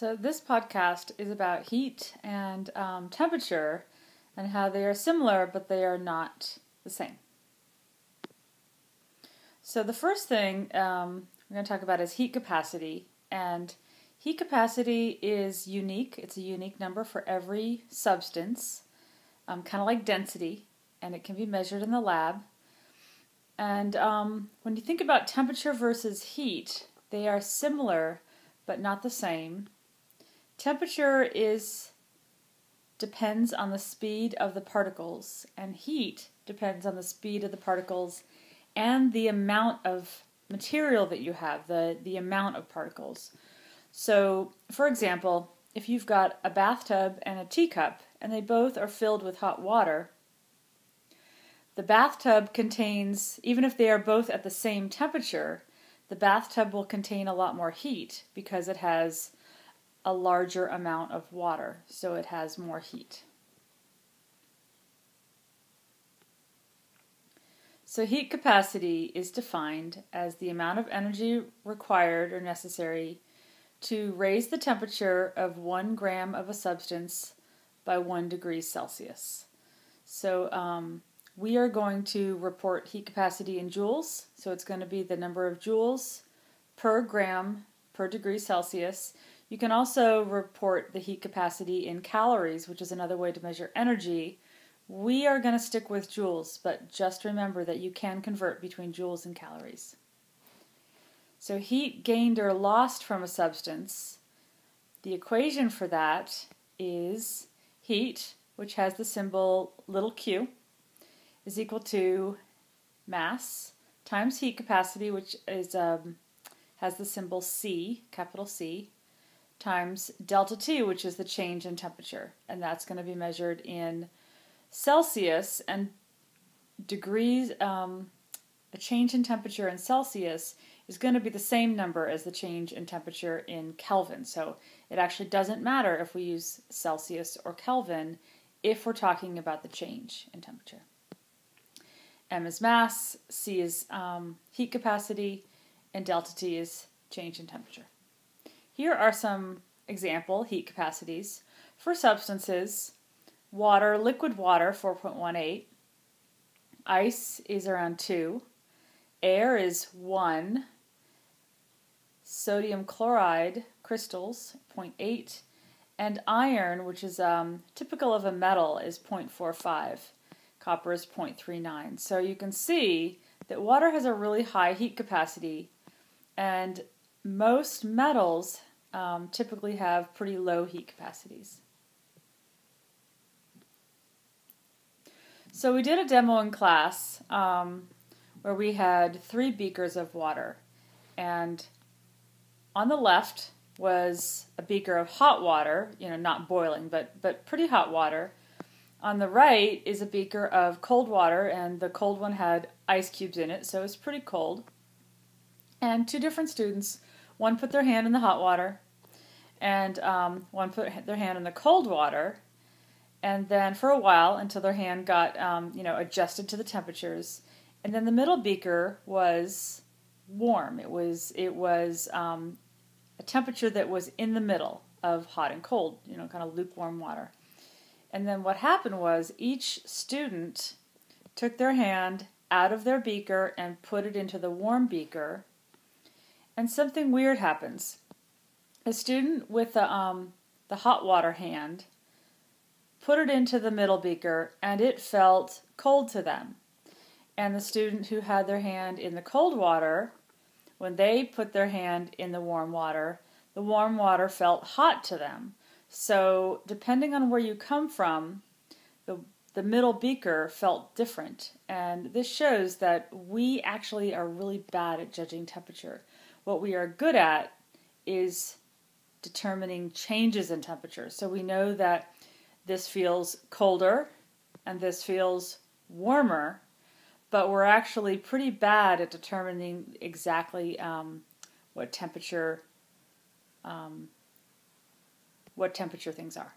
So this podcast is about heat and temperature and how they are similar, but they are not the same. So the first thing we're going to talk about is heat capacity. And heat capacity is unique. It's a unique number for every substance, kind of like density, and it can be measured in the lab. And when you think about temperature versus heat, they are similar, but not the same. Temperature depends on the speed of the particles, and heat depends on the speed of the particles and the amount of material that you have, the amount of particles. So, for example, if you've got a bathtub and a teacup, and they both are filled with hot water, the bathtub contains, even if they are both at the same temperature, the bathtub will contain a lot more heat because it has a larger amount of water, so it has more heat. So heat capacity is defined as the amount of energy required or necessary to raise the temperature of 1 gram of a substance by 1 degree Celsius. So we are going to report heat capacity in joules, so it's going to be the number of joules per gram per degree Celsius. You can also report the heat capacity in calories, which is another way to measure energy. We are going to stick with joules, but just remember that you can convert between joules and calories. So heat gained or lost from a substance, the equation for that is heat, which has the symbol little q, is equal to mass times heat capacity, which is has the symbol C, capital C, times delta T, which is the change in temperature. And that's going to be measured in Celsius, and degrees, a change in temperature in Celsius is going to be the same number as the change in temperature in Kelvin. So it actually doesn't matter if we use Celsius or Kelvin if we're talking about the change in temperature. M is mass, C is heat capacity, and delta T is change in temperature. Here are some example heat capacities for substances. Water, liquid water, 4.18. Ice is around 2. Air is 1. Sodium chloride crystals, 0.8. And iron, which is typical of a metal, is 0.45. Copper is 0.39. So you can see that water has a really high heat capacity, and most metals typically have pretty low heat capacities. So we did a demo in class where we had 3 beakers of water, and on the left was a beaker of hot water, not boiling, but pretty hot water. On the right is a beaker of cold water, and the cold one had ice cubes in it, so it's pretty cold. And 2 different students, one put their hand in the hot water, and one put their hand in the cold water, and then for a while until their hand got adjusted to the temperatures. And then the middle beaker was warm. It was a temperature that was in the middle of hot and cold, kind of lukewarm water. And then what happened was each student took their hand out of their beaker and put it into the warm beaker, and something weird happens. A student with the hot water hand put it into the middle beaker, and it felt cold to them. And the student who had their hand in the cold water, when they put their hand in the warm water felt hot to them. So depending on where you come from, the middle beaker felt different. And this shows that we actually are really bad at judging temperature. What we are good at is determining changes in temperature. So we know that this feels colder and this feels warmer, but we're actually pretty bad at determining exactly what temperature things are.